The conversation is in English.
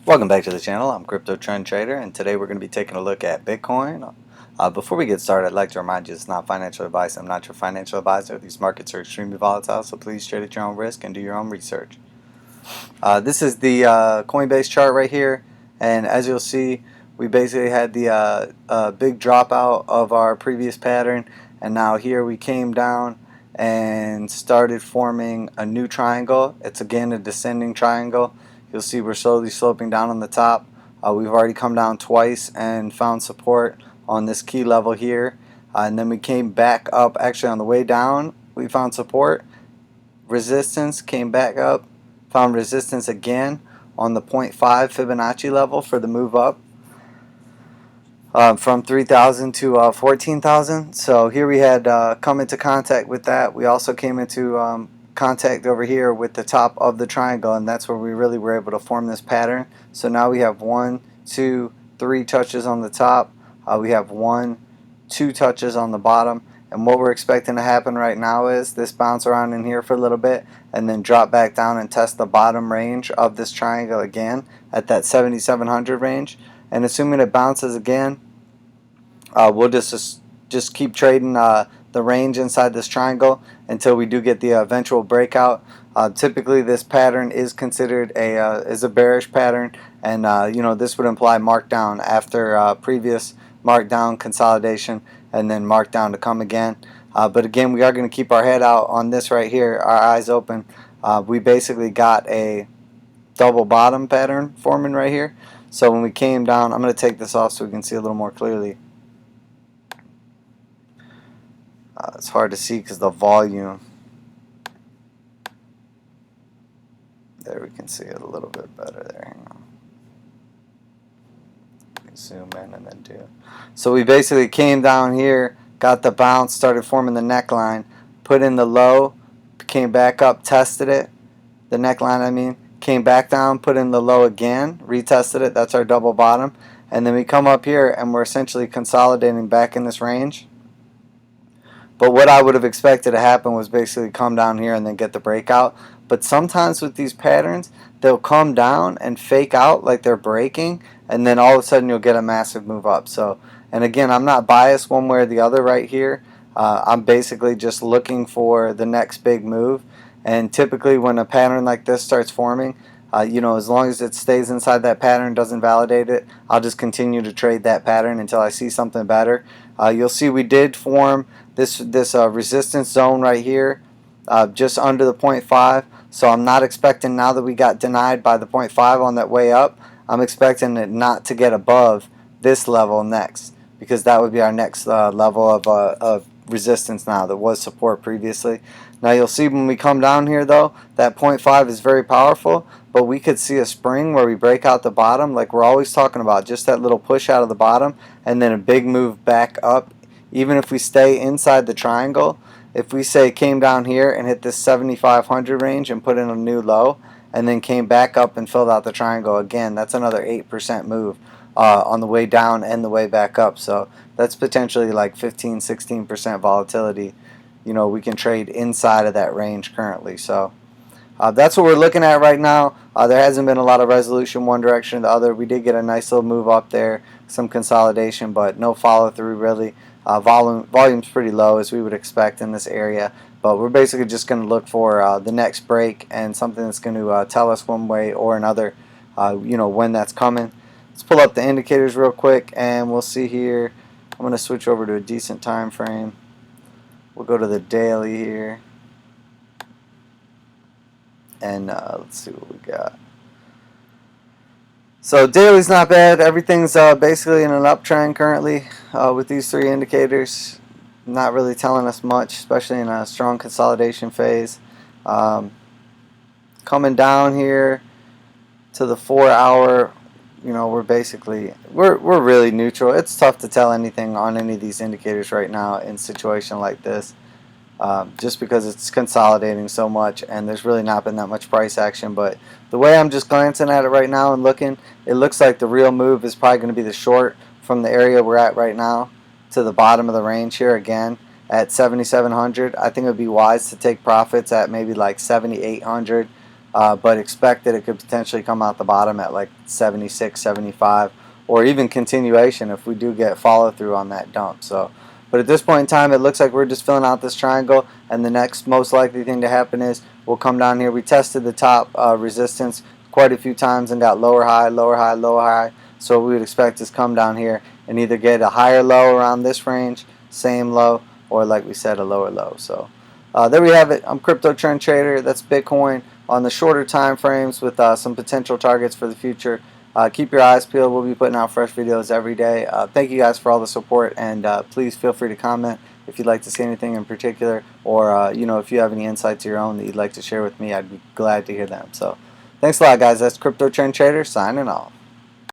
Welcome back to the channel. I'm Crypto Trend Trader, and today we're going to be taking a look at Bitcoin. Before we get started, I'd like to remind you it's not financial advice. I'm not your financial advisor. These markets are extremely volatile, so please trade at your own risk and do your own research. This is the Coinbase chart right here, and as you'll see, we basically had the big dropout of our previous pattern, and now here we came down and started forming a new triangle. It's again a descending triangle. You'll see we're slowly sloping down on the top. We've already come down twice and found support on this key level here, and then we came back up. Actually, on the way down we found support, resistance, came back up, found resistance again on the 0.5 Fibonacci level for the move up from 3,000 to 14,000. So here we had come into contact with that. We also came into contact over here with the top of the triangle, and that's where we really were able to form this pattern. So now we have 1, 2, 3 touches on the top. We have 1, 2 touches on the bottom. And what we're expecting to happen right now is this bounce around in here for a little bit and then drop back down and test the bottom range of this triangle again at that 7,700 range. And assuming it bounces again, we'll just keep trading the range inside this triangle until we do get the eventual breakout. Typically, this pattern is considered a bearish pattern, and this would imply markdown after previous markdown consolidation and then markdown to come again. But again, we are going to keep our head out on this right here, our eyes open. We basically got a double bottom pattern forming right here. So when we came down, I'm going to take this off so we can see a little more clearly. It's hard to see because the volume. There, we can see it a little bit better there. Hang on. Zoom in and then do. So we basically came down here, got the bounce, started forming the neckline, put in the low, came back up, tested it, the neckline I mean, came back down, put in the low again, retested it, that's our double bottom, and then we come up here and we're essentially consolidating back in this range. But what I would have expected to happen was basically come down here and then get the breakout. But sometimes with these patterns, they'll come down and fake out like they're breaking, and then all of a sudden you'll get a massive move up. So, and again, I'm not biased one way or the other right here. I'm basically just looking for the next big move. And typically when a pattern like this starts forming, as long as it stays inside that pattern, doesn't validate it, I'll just continue to trade that pattern until I see something better. You'll see we did form this resistance zone right here, just under the 0.5. So I'm not expecting, now that we got denied by the 0.5 on that way up, I'm expecting it not to get above this level next, because that would be our next level of resistance now that was support previously. Now you'll see when we come down here though, that 0.5 is very powerful, but we could see a spring where we break out the bottom like we're always talking about, just that little push out of the bottom and then a big move back up. Even if we stay inside the triangle, if we say came down here and hit this 7,500 range and put in a new low and then came back up and filled out the triangle again, that's another 8% move on the way down and the way back up. So that's potentially like 15-16% volatility. We can trade inside of that range currently. So that's what we're looking at right now. There hasn't been a lot of resolution one direction or the other. We did get a nice little move up there, some consolidation, but no follow through really. Volume's pretty low as we would expect in this area, but we're basically just going to look for the next break and something that's going to tell us one way or another, when that's coming. Let's pull up the indicators real quick and we'll see here. I'm going to switch over to a decent time frame. We'll go to the daily here, and let's see what we got. So daily's not bad. Everything's basically in an uptrend currently with these three indicators. Not really telling us much, especially in a strong consolidation phase. Coming down here to the 4 hour, we're really neutral. It's tough to tell anything on any of these indicators right now in a situation like this. Just because it's consolidating so much and there's really not been that much price action. But the way I'm just glancing at it right now and looking, it looks like the real move is probably going to be the short from the area we're at right now to the bottom of the range here again at 7,700. I think it would be wise to take profits at maybe like 7,800 but expect that it could potentially come out the bottom at like 76, 75, or even continuation if we do get follow through on that dump. So, but at this point in time, it looks like we're just filling out this triangle, and the next most likely thing to happen is we'll come down here. We tested the top resistance quite a few times and got lower high, lower high, lower high. So what we would expect is come down here and either get a higher low around this range, same low, or like we said, a lower low. So there we have it. I'm Crypto Trend Trader. That's Bitcoin on the shorter time frames with some potential targets for the future. Keep your eyes peeled. We'll be putting out fresh videos every day. Thank you guys for all the support, and please feel free to comment if you'd like to see anything in particular, or you know, if you have any insights of your own that you'd like to share with me, I'd be glad to hear them. So thanks a lot, guys. That's Crypto Trend Trader signing off.